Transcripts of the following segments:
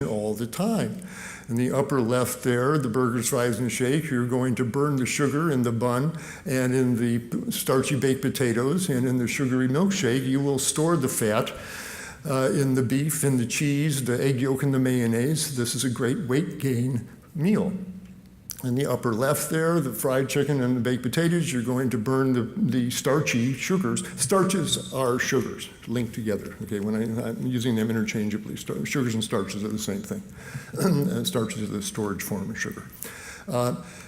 all the time. In the upper left there, the burgers, fries, and shake, you're going to burn the sugar in the bun and in the starchy baked potatoes, and in the sugary milkshake, you will store the fat in the beef, in the cheese, the egg yolk, and the mayonnaise. This is a great weight gain meal. In the upper left there, the fried chicken and the baked potatoes, you're going to burn the starchy sugars. Starches are sugars linked together, okay, when I'm using them interchangeably. Sugars and starches are the same thing. Starches are the storage form of sugar.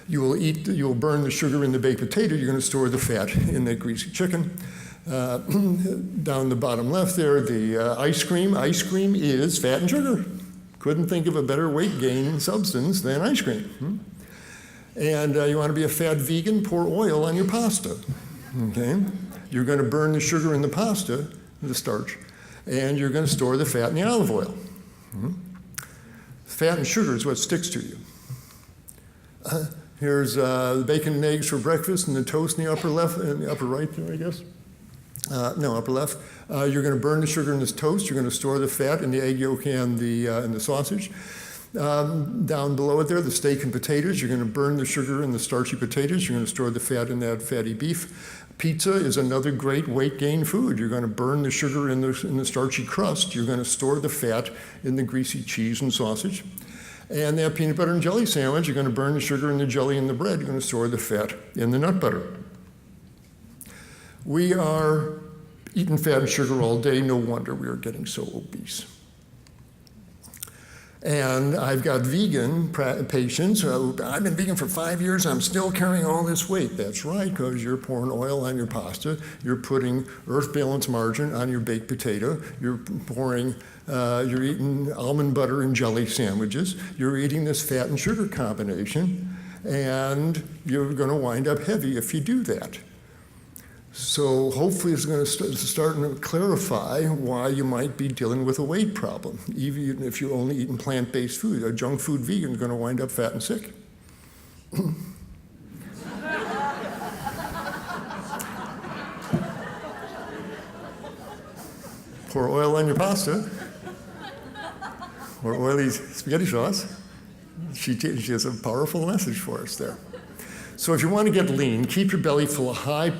You'll burn the sugar in the baked potato, you're going to store the fat in the greasy chicken. Down the bottom left there, the ice cream. Ice cream is fat and sugar. Couldn't think of a better weight gain substance than ice cream. And you want to be a fat vegan, pour oil on your pasta, okay? You're going to burn the sugar in the pasta, the starch, and you're going to store the fat in the olive oil. Fat and sugar is what sticks to you. Here's the bacon and eggs for breakfast and the toast in the upper left, in the upper right there, I guess. No, upper left. You're going to burn the sugar in this toast. You're going to store the fat in the egg yolk and the sausage. Down below it there, the steak and potatoes. You're going to burn the sugar in the starchy potatoes. You're going to store the fat in that fatty beef. Pizza is another great weight gain food. You're going to burn the sugar in the starchy crust. You're going to store the fat in the greasy cheese and sausage. And that peanut butter and jelly sandwich, you're going to burn the sugar in the jelly and the bread. You're going to store the fat in the nut butter. We are eating fat and sugar all day. No wonder we are getting so obese. And I've got vegan patients. I've been vegan for 5 years. I'm still carrying all this weight. That's right, because you're pouring oil on your pasta. You're putting earth balance margarine on your baked potato. You're eating almond butter and jelly sandwiches. You're eating this fat and sugar combination, and you're going to wind up heavy if you do that. So hopefully it's going to start to clarify why you might be dealing with a weight problem, even if you're only eating plant-based food. A junk food vegan is going to wind up fat and sick. Pour oil on your pasta, or oily spaghetti sauce. She has a powerful message for us there. So if you want to get lean, keep your belly full of high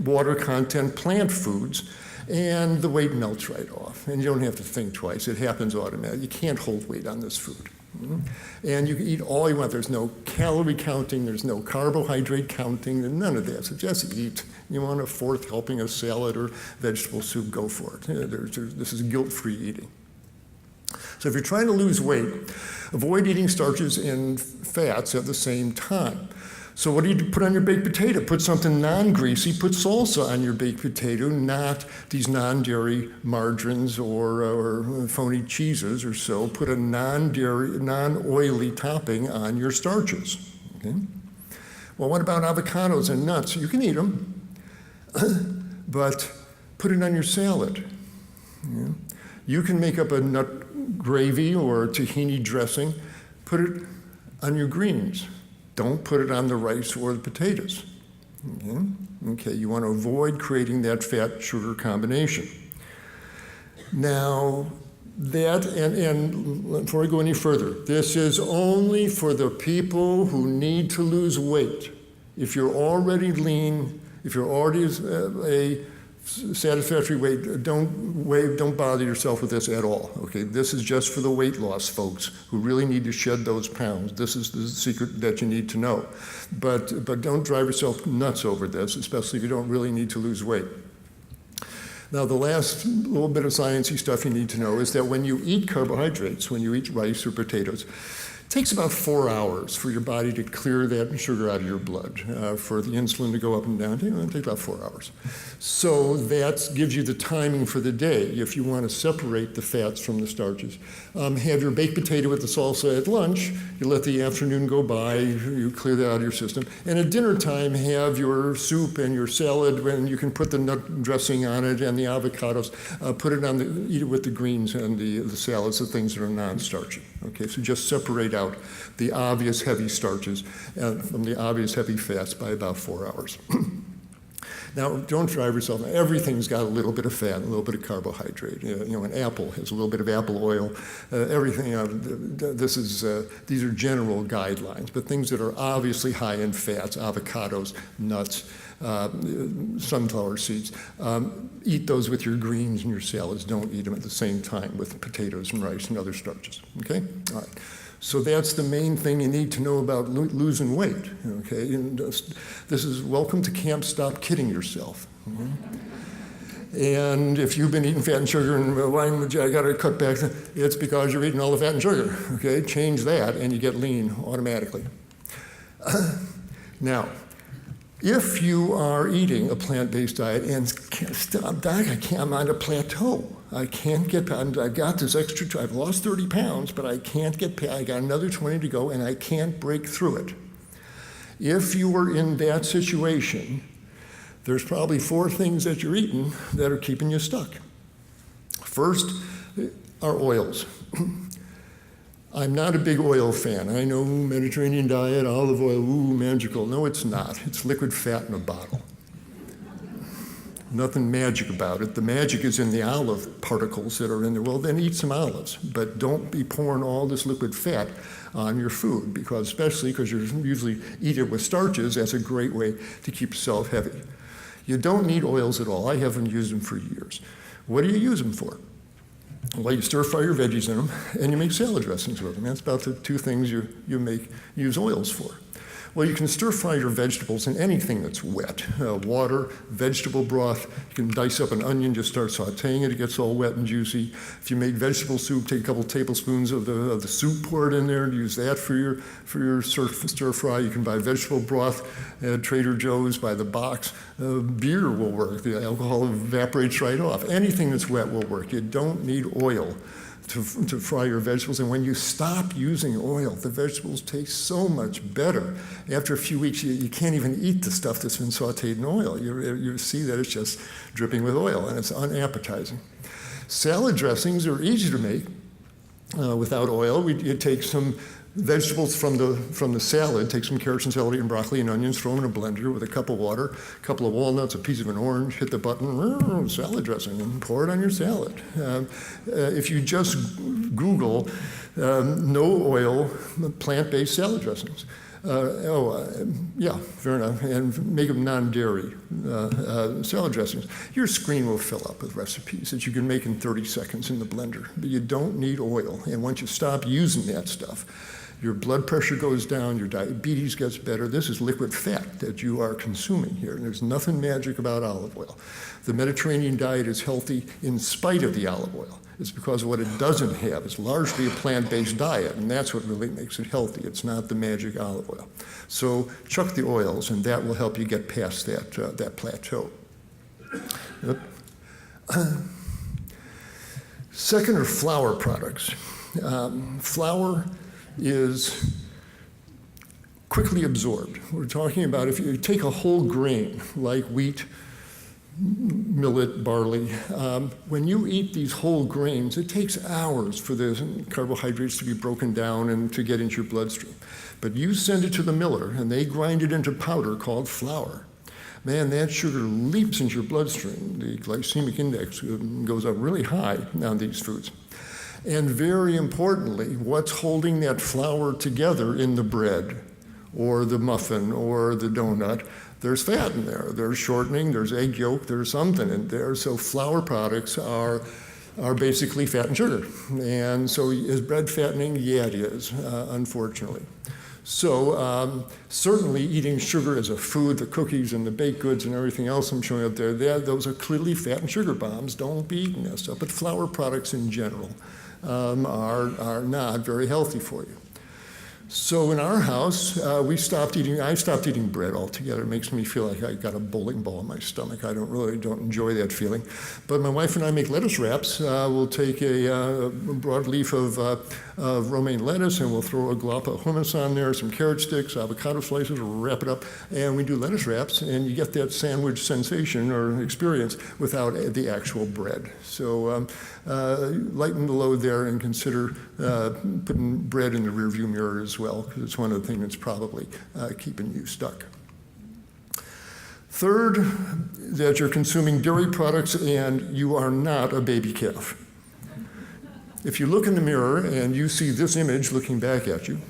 water content plant foods, and the weight melts right off. And you don't have to think twice. It happens automatically. You can't hold weight on this food. And you can eat all you want. There's no calorie counting. There's no carbohydrate counting. None of that. So just eat. You want a fourth helping of salad or vegetable soup, go for it. This is guilt-free eating. So if you're trying to lose weight, avoid eating starches and fats at the same time. So what do you put on your baked potato? Put something non-greasy. Put salsa on your baked potato, not these non-dairy margarines or phony cheeses or so. Put a non-dairy, non-oily topping on your starches. Okay? Well, what about avocados and nuts? You can eat them, but put it on your salad. Yeah? You can make up a nut gravy or a tahini dressing. Put it on your greens. Don't put it on the rice or the potatoes. Okay, you want to avoid creating that fat-sugar combination. Now, that, and before I go any further, this is only for the people who need to lose weight. If you're already lean, if you're already a satisfactory weight, don't bother yourself with this at all, okay? This is just for the weight loss folks who really need to shed those pounds. This is the secret that you need to know. But don't drive yourself nuts over this, especially if you don't really need to lose weight. Now, the last little bit of sciencey stuff you need to know is that when you eat carbohydrates, when you eat rice or potatoes, it takes about 4 hours for your body to clear that sugar out of your blood, for the insulin to go up and down. It takes about 4 hours. So that gives you the timing for the day if you want to separate the fats from the starches. Have your baked potato with the salsa at lunch. You let the afternoon go by. You clear that out of your system. And at dinner time, have your soup and your salad, and you can put the nut dressing on it and the avocados. Put it on eat it with the greens and the salads, the things that are non-starchy. Okay, so just separate out the obvious heavy starches from the obvious heavy fats by about 4 hours. Now, don't drive yourself. Everything's got a little bit of fat, a little bit of carbohydrate. An apple has a little bit of apple oil. Everything. These are general guidelines, but things that are obviously high in fats, avocados, nuts, sunflower seeds. Eat those with your greens and your salads. Don't eat them at the same time with potatoes and rice and other starches. Okay? All right. So that's the main thing you need to know about losing weight. Okay? And this is welcome to camp. Stop kidding yourself. And if you've been eating fat and sugar and wine, I got to cut back, it's because you're eating all the fat and sugar. Okay? Change that and you get lean automatically. Now, if you are eating a plant-based diet and stop dying, I'm on a plateau. I can't get, I've got this extra, I've lost 30 pounds, but I can't get, I got another 20 to go and I can't break through it. If you are in that situation, there's probably 4 things that you're eating that are keeping you stuck. First are oils. I'm not a big oil fan. I know Mediterranean diet, olive oil, ooh, magical. No, it's not. It's liquid fat in a bottle. Nothing magic about it. The magic is in the olive particles that are in there. Well, then eat some olives, but don't be pouring all this liquid fat on your food, because especially because you usually eat it with starches, that's a great way to keep yourself heavy. You don't need oils at all. I haven't used them for years. What do you use them for? Well, you stir fry your veggies in them, and you make salad dressings with them. That's about the 2 things you use oils for. Well, you can stir fry your vegetables in anything that's wet. Water, vegetable broth. You can dice up an onion, just start sauteing it. It gets all wet and juicy. If you made vegetable soup, take a couple tablespoons of the soup, pour it in there, and use that for your stir fry. You can buy vegetable broth at Trader Joe's by the box. Beer will work. The alcohol evaporates right off. Anything that's wet will work. You don't need oil to fry your vegetables. And when you stop using oil, the vegetables taste so much better. After a few weeks, you can't even eat the stuff that's been sauteed in oil. You see that it's just dripping with oil, and it's unappetizing. Salad dressings are easy to make without oil. You take some vegetables from the salad, take some carrots and celery and broccoli and onions, throw them in a blender with a cup of water, a couple of walnuts, a piece of an orange, hit the button, salad dressing, and pour it on your salad. If you just Google no oil plant-based salad dressings, yeah, fair enough, and make them non-dairy salad dressings. Your screen will fill up with recipes that you can make in 30 seconds in the blender, but you don't need oil. And once you stop using that stuff, your blood pressure goes down, your diabetes gets better. This is liquid fat that you are consuming here. There's nothing magic about olive oil. The Mediterranean diet is healthy in spite of the olive oil. It's because of what it doesn't have. It's largely a plant-based diet, and that's what really makes it healthy. It's not the magic olive oil. So chuck the oils, and that will help you get past that plateau. Yep. Second are flour products. Flour is quickly absorbed. We're talking about if you take a whole grain like wheat, millet, barley. When you eat these whole grains, it takes hours for the carbohydrates to be broken down and to get into your bloodstream. But you send it to the miller, and they grind it into powder called flour. Man, that sugar leaps into your bloodstream. The glycemic index goes up really high on these foods. And very importantly, what's holding that flour together in the bread or the muffin or the donut? There's fat in there. There's shortening, there's egg yolk, there's something in there. So flour products are basically fat and sugar. And so is bread fattening? Yeah, it is, unfortunately. So certainly eating sugar as a food, the cookies and the baked goods and everything else I'm showing up there, those are clearly fat and sugar bombs. Don't be eating that stuff. But flour products in general are not very healthy for you. So in our house, I stopped eating bread altogether. It makes me feel like I got a bowling ball in my stomach. I don't enjoy that feeling. But my wife and I make lettuce wraps. We'll take a broadleaf of romaine lettuce, and we'll throw a glop of hummus on there, some carrot sticks, avocado slices, wrap it up, and we do lettuce wraps, and you get that sandwich sensation or experience without the actual bread. So lighten the load there and consider putting bread in the rearview mirror as well, because it's one of the things that's probably keeping you stuck. Third, that you're consuming dairy products and you are not a baby calf. If you look in the mirror and you see this image looking back at you,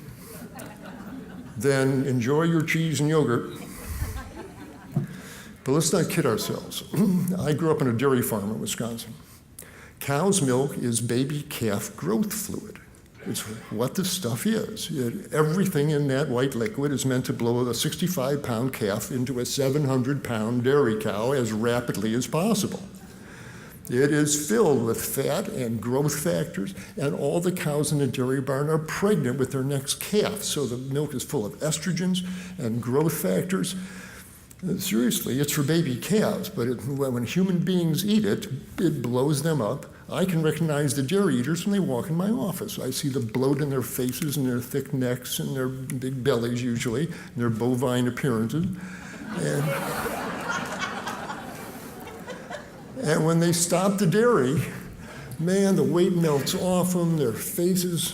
then enjoy your cheese and yogurt. But let's not kid ourselves. I grew up on a dairy farm in Wisconsin. Cow's milk is baby calf growth fluid. It's what the stuff is. Everything in that white liquid is meant to blow a 65-pound calf into a 700-pound dairy cow as rapidly as possible. It is filled with fat and growth factors, and all the cows in the dairy barn are pregnant with their next calf. So the milk is full of estrogens and growth factors. Seriously, it's for baby calves, but when human beings eat it, it blows them up. I can recognize the dairy eaters when they walk in my office. I see the bloat in their faces and their thick necks and their big bellies usually, and their bovine appearances. And when they stop the dairy, man, the weight melts off them, their faces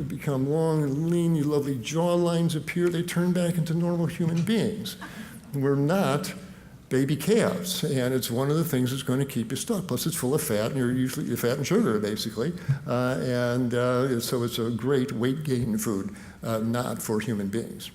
become long and lean, your lovely jawlines appear, they turn back into normal human beings. We're not baby calves, and it's one of the things that's going to keep you stuck. Plus, it's full of fat, and you're fat and sugar, basically. So it's a great weight gain food, not for human beings.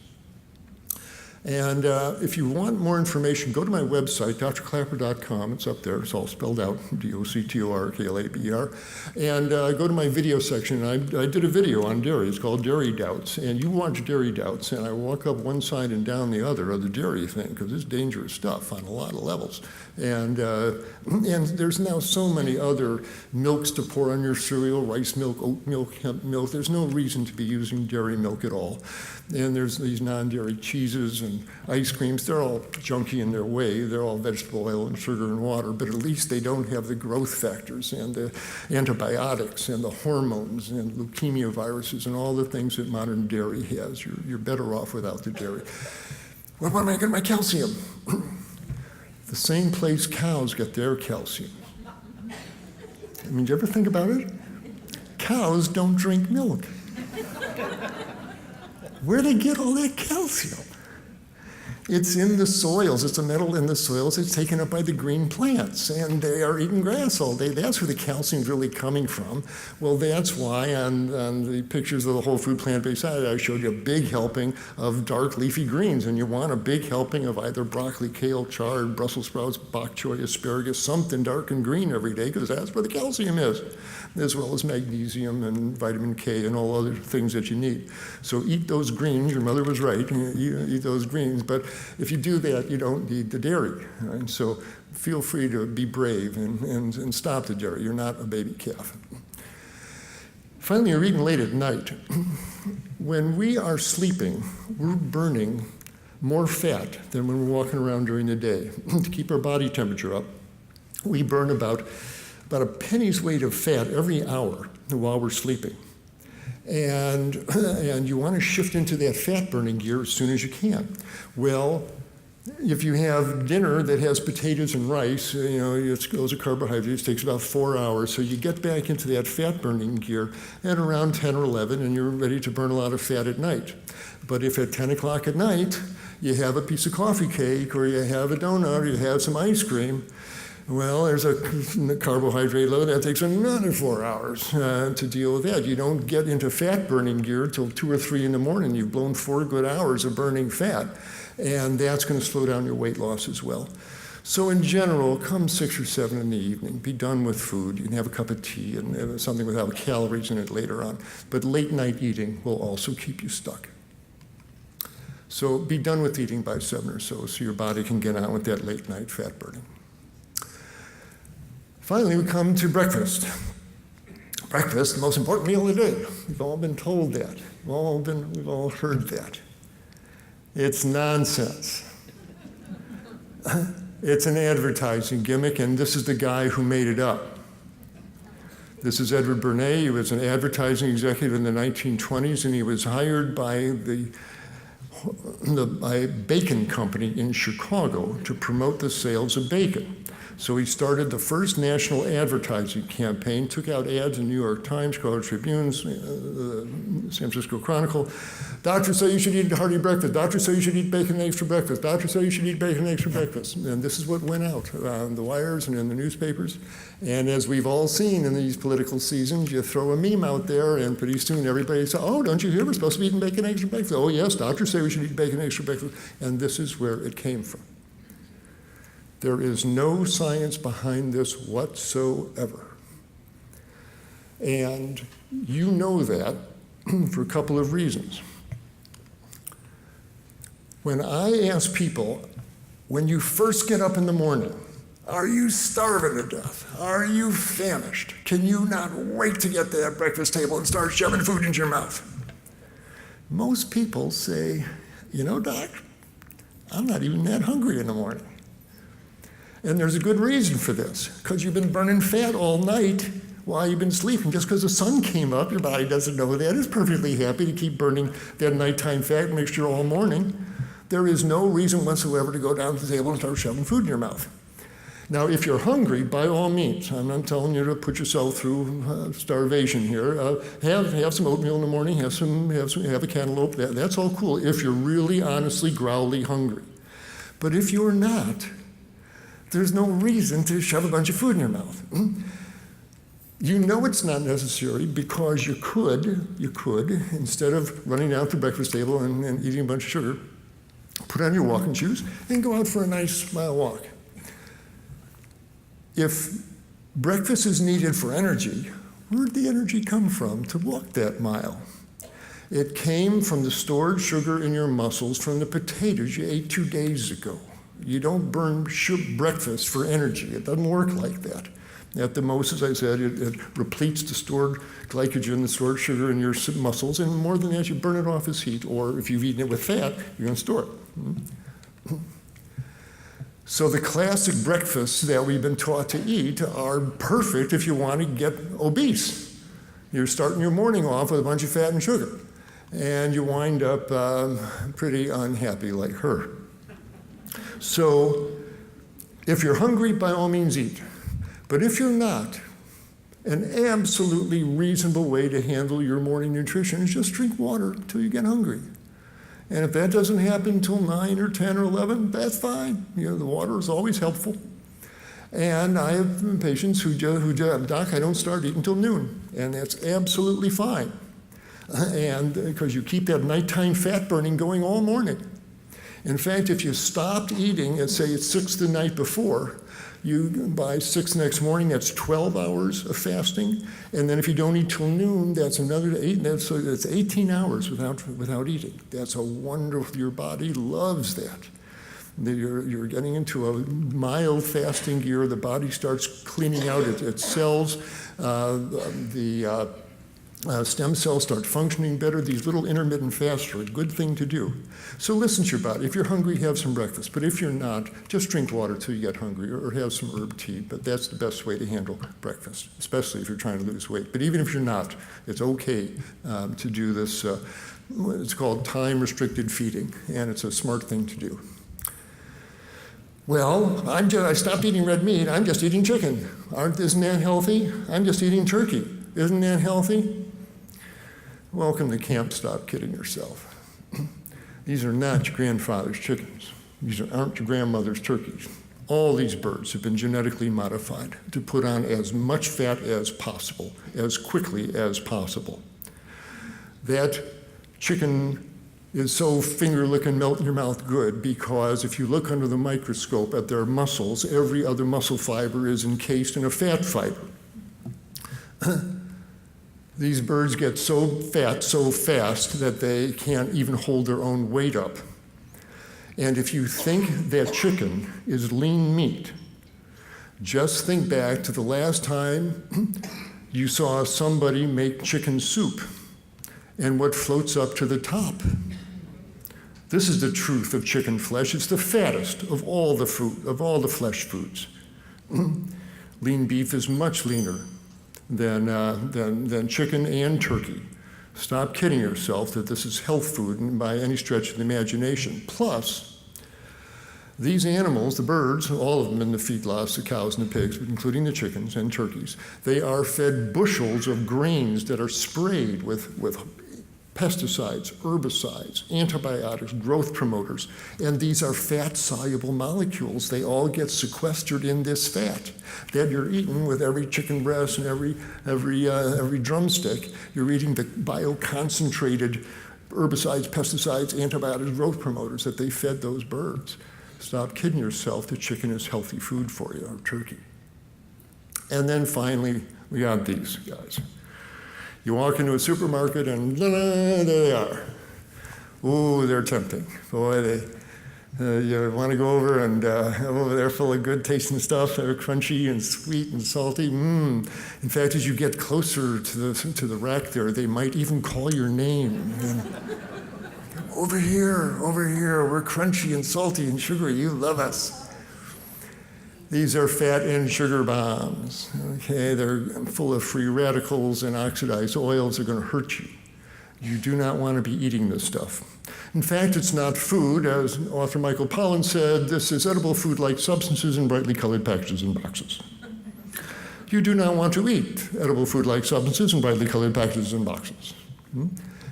And if you want more information, go to my website, drklaper.com. It's up there. It's all spelled out, DOCTORKLABER. And go to my video section. I did a video on dairy. It's called Dairy Doubts. And you watch Dairy Doubts, and I walk up one side and down the other of the dairy thing, because it's dangerous stuff on a lot of levels. And there's now so many other milks to pour on your cereal, rice milk, oat milk, hemp milk. There's no reason to be using dairy milk at all. And there's these non-dairy cheeses and ice creams. They're all junky in their way. They're all vegetable oil and sugar and water, but at least they don't have the growth factors and the antibiotics and the hormones and leukemia viruses and all the things that modern dairy has. You're better off without the dairy. Where am I getting my calcium? The same place cows get their calcium. I mean, do you ever think about it? Cows don't drink milk. Where do they get all that calcium? It's in the soils. It's a metal in the soils. It's taken up by the green plants, and they are eating grass all day. That's where the calcium's really coming from. Well, that's why on the pictures of the whole food plant-based diet, I showed you a big helping of dark leafy greens, and you want a big helping of either broccoli, kale, chard, Brussels sprouts, bok choy, asparagus, something dark and green every day, because that's where the calcium is, as well as magnesium and vitamin K and all other things that you need. So eat those greens. Your mother was right. Eat those greens, but if you do that, you don't need the dairy. Right? So feel free to be brave and stop the dairy. You're not a baby calf. Finally, you're eating late at night. When we are sleeping, we're burning more fat than when we're walking around during the day. To keep our body temperature up, we burn about a penny's weight of fat every hour while we're sleeping. And you want to shift into that fat burning gear as soon as you can. Well, if you have dinner that has potatoes and rice, those are carbohydrates, it takes about 4 hours. So you get back into that fat burning gear at around 10 or 11, and you're ready to burn a lot of fat at night. But if at 10 o'clock at night you have a piece of coffee cake, or you have a donut, or you have some ice cream, well, there's a carbohydrate load that takes another 4 hours to deal with that. You don't get into fat burning gear till 2 or 3 in the morning. You've blown 4 good hours of burning fat, and that's going to slow down your weight loss as well. So in general, come 6 or 7 in the evening, be done with food. You can have a cup of tea and have something without calories in it later on. But late night eating will also keep you stuck. So be done with eating by 7 or so your body can get on with that late night fat burning. Finally, we come to breakfast. Breakfast, the most important meal of the day. We've all been told that. We've all heard that. It's nonsense. It's an advertising gimmick, and this is the guy who made it up. This is Edward Bernays. He was an advertising executive in the 1920s, and he was hired by a bacon company in Chicago to promote the sales of bacon. So he started the first national advertising campaign, took out ads in New York Times, Chicago Tribune, San Francisco Chronicle. Doctors say you should eat a hearty breakfast. Doctors say you should eat bacon and eggs for breakfast. Doctors say you should eat bacon and eggs for breakfast. And this is what went out on the wires and in the newspapers. And as we've all seen in these political seasons, you throw a meme out there and pretty soon everybody says, oh, don't you hear we're supposed to be eating bacon and eggs for breakfast? Oh, yes, doctors say we should eat bacon and eggs for breakfast. And this is where it came from. There is no science behind this whatsoever. And you know that for a couple of reasons. When I ask people, when you first get up in the morning, are you starving to death? Are you famished? Can you not wait to get to that breakfast table and start shoving food into your mouth? Most people say, you know, Doc, I'm not even that hungry in the morning. And there's a good reason for this, because you've been burning fat all night while you've been sleeping. Just because the sun came up, your body doesn't know that. It's perfectly happy to keep burning that nighttime fat mixture all morning. There is no reason whatsoever to go down to the table and start shoving food in your mouth. Now, if you're hungry, by all means, I'm not telling you to put yourself through starvation here. Have some oatmeal in the morning, have a cantaloupe. That's all cool if you're really, honestly, growly hungry. But if you're not, there's no reason to shove a bunch of food in your mouth. You know it's not necessary because you could, instead of running down to the breakfast table and eating a bunch of sugar, put on your walking shoes and go out for a nice mile walk. If breakfast is needed for energy, where'd the energy come from to walk that mile? It came from the stored sugar in your muscles from the potatoes you ate 2 days ago. You don't burn breakfast for energy. It doesn't work like that. At the most, as I said, it repletes the stored glycogen, the stored sugar in your muscles, and more than that, you burn it off as heat, or if you've eaten it with fat, you're going to store it. So the classic breakfasts that we've been taught to eat are perfect if you want to get obese. You're starting your morning off with a bunch of fat and sugar, and you wind up pretty unhappy like her. So if you're hungry, by all means eat. But if you're not, an absolutely reasonable way to handle your morning nutrition is just drink water until you get hungry. And if that doesn't happen until 9 or 10 or 11, that's fine. You know, the water is always helpful. And I have patients who Doc, I don't start eating until noon. And that's absolutely fine. And because you keep that nighttime fat burning going all morning. In fact, if you stopped eating at, say, it's 6 the night before, by 6 the next morning, that's 12 hours of fasting. And then if you don't eat till noon, that's another 8. That's 18 hours without eating. That's a wonderful, your body loves that. You're getting into a mild fasting gear. The body starts cleaning out its cells. Stem cells start functioning better. These little intermittent fasts are a good thing to do. So listen to your body. If you're hungry, have some breakfast. But if you're not, just drink water till you get hungry or have some herb tea. But that's the best way to handle breakfast, especially if you're trying to lose weight. But even if you're not, it's okay to do this. It's called time-restricted feeding, and it's a smart thing to do. Well, I stopped eating red meat. I'm just eating chicken. Isn't that healthy? I'm just eating turkey. Isn't that healthy? Welcome to camp. Stop kidding yourself. These are not your grandfather's chickens. These aren't your grandmother's turkeys. All these birds have been genetically modified to put on as much fat as possible, as quickly as possible. That chicken is so finger-licking, melt-in-your-mouth good because if you look under the microscope at their muscles, every other muscle fiber is encased in a fat fiber. These birds get so fat so fast that they can't even hold their own weight up. And if you think that chicken is lean meat, just think back to the last time you saw somebody make chicken soup and what floats up to the top. This is the truth of chicken flesh. It's the fattest of all the flesh foods. Lean beef is much leaner than chicken and turkey. Stop kidding yourself that this is health food by any stretch of the imagination. Plus, these animals, the birds, all of them in the feedlots, the cows and the pigs, including the chickens and turkeys, they are fed bushels of grains that are sprayed with pesticides, herbicides, antibiotics, growth promoters, and these are fat-soluble molecules. They all get sequestered in this fat that you're eating with every chicken breast and every drumstick. You're eating the bioconcentrated herbicides, pesticides, antibiotics, growth promoters that they fed those birds. Stop kidding yourself. The chicken is healthy food for you, or turkey. And then finally, we got these guys. You walk into a supermarket and there they are. Ooh, they're tempting. Boy, you want to go over and they're full of good tasting stuff. They're crunchy and sweet and salty. In fact, as you get closer to the rack there, they might even call your name. Over here, we're crunchy and salty and sugary. You love us. These are fat and sugar bombs. Okay, they're full of free radicals and oxidized oils. They're going to hurt you. You do not want to be eating this stuff. In fact, it's not food. As author Michael Pollan said, this is edible food-like substances in brightly colored packages and boxes. You do not want to eat edible food-like substances in brightly colored packages and boxes.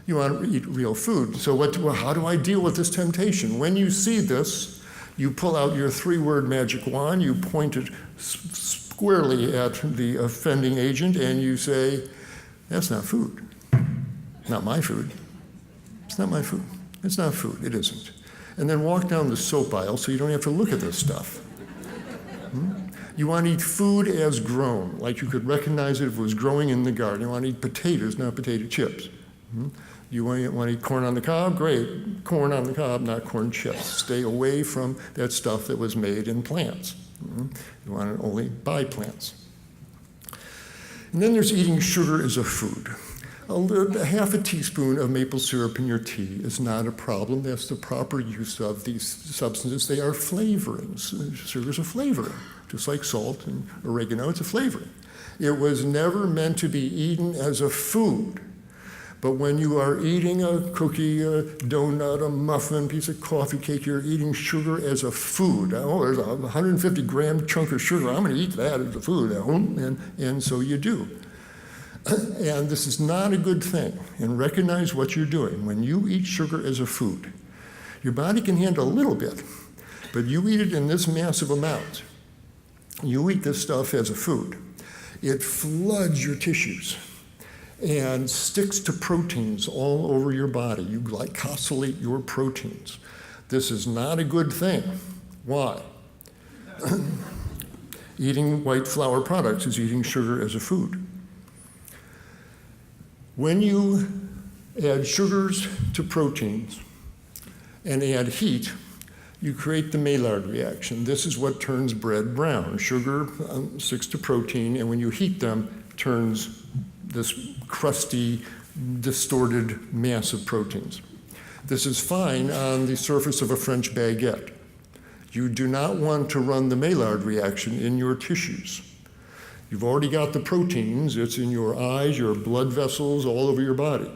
You want to eat real food. So how do I deal with this temptation? When you see this, you pull out your 3-word magic wand, you point it squarely at the offending agent, and you say, that's not food. Not my food. It's not my food. It's not food. It isn't. And then walk down the soap aisle so you don't have to look at this stuff. You want to eat food as grown, like you could recognize it if it was growing in the garden. You want to eat potatoes, not potato chips. You want to eat corn on the cob? Great. Corn on the cob, not corn chips. Stay away from that stuff that was made in plants. You want to only buy plants. And then there's eating sugar as a food. Half a teaspoon of maple syrup in your tea is not a problem. That's the proper use of these substances. They are flavorings. Sugar is a flavoring, just like salt and oregano. It's a flavoring. It was never meant to be eaten as a food. But when you are eating a cookie, a donut, a muffin, piece of coffee cake, you're eating sugar as a food. Oh, there's a 150-gram chunk of sugar. I'm going to eat that as a food. And so you do. And this is not a good thing. And recognize what you're doing. When you eat sugar as a food, your body can handle a little bit, but you eat it in this massive amount. You eat this stuff as a food. It floods your tissues and sticks to proteins all over your body. You glycosylate your proteins. This is not a good thing. Why? Eating white flour products is eating sugar as a food. When you add sugars to proteins and add heat, you create the Maillard reaction. This is what turns bread brown. Sugar sticks to protein, and when you heat them, turns this crusty, distorted mass of proteins. This is fine on the surface of a French baguette. You do not want to run the Maillard reaction in your tissues. You've already got the proteins. It's in your eyes, your blood vessels, all over your body.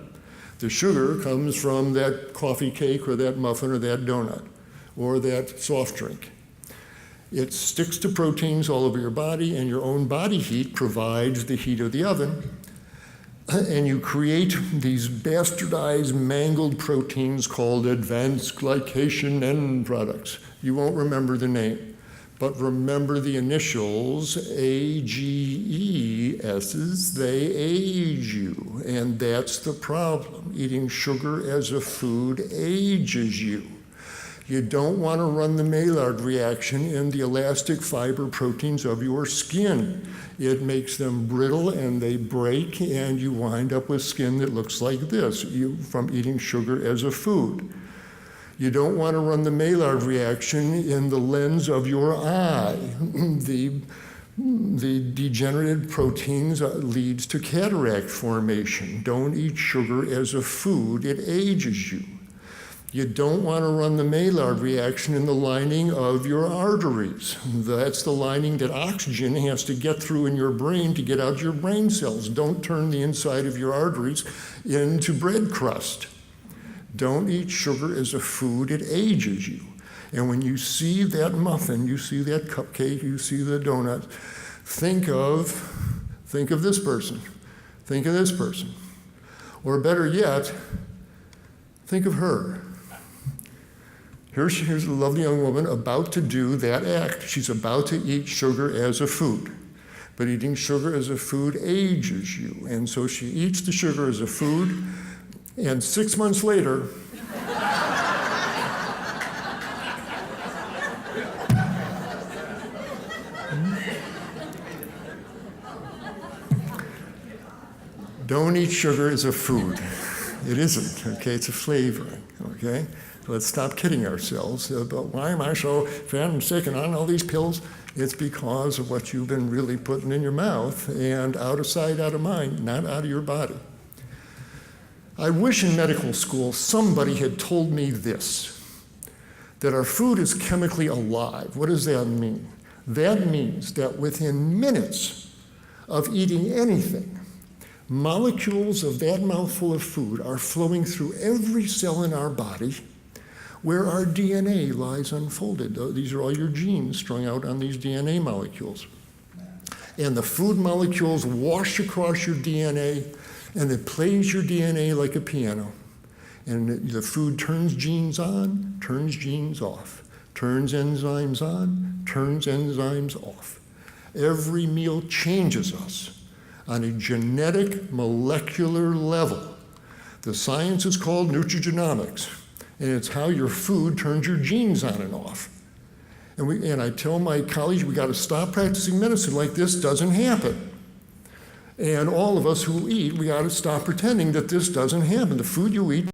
The sugar comes from that coffee cake or that muffin or that donut or that soft drink. It sticks to proteins all over your body, and your own body heat provides the heat of the oven. And you create these bastardized, mangled proteins called advanced glycation end products. You won't remember the name, but remember the initials, AGESs, they age you. And that's the problem. Eating sugar as a food ages you. You don't want to run the Maillard reaction in the elastic fiber proteins of your skin. It makes them brittle and they break, and you wind up with skin that looks like this from eating sugar as a food. You don't want to run the Maillard reaction in the lens of your eye. The degenerated proteins leads to cataract formation. Don't eat sugar as a food. It ages you. You don't want to run the Maillard reaction in the lining of your arteries. That's the lining that oxygen has to get through in your brain to get out your brain cells. Don't turn the inside of your arteries into bread crust. Don't eat sugar as a food. It ages you. And when you see that muffin, you see that cupcake, you see the donut, think of this person. Think of this person. Or better yet, Think of her. Here's a lovely young woman about to do that act. She's about to eat sugar as a food. But eating sugar as a food ages you. And so she eats the sugar as a food, and 6 months later, don't eat sugar as a food. It isn't, okay? It's a flavoring, okay? Let's stop kidding ourselves about why am I so fat and sick and on all these pills? It's because of what you've been really putting in your mouth, and out of sight, out of mind, not out of your body. I wish in medical school somebody had told me this, that our food is chemically alive. What does that mean? That means that within minutes of eating anything, molecules of that mouthful of food are flowing through every cell in our body where our DNA lies unfolded. These are all your genes strung out on these DNA molecules. And the food molecules wash across your DNA, and it plays your DNA like a piano. And the food turns genes on, turns genes off, turns enzymes on, turns enzymes off. Every meal changes us on a genetic molecular level. The science is called nutrigenomics, and it's how your food turns your genes on and off. And I tell my colleagues, we got to stop practicing medicine like this doesn't happen. And all of us who eat, we got to stop pretending that this doesn't happen. The food you eat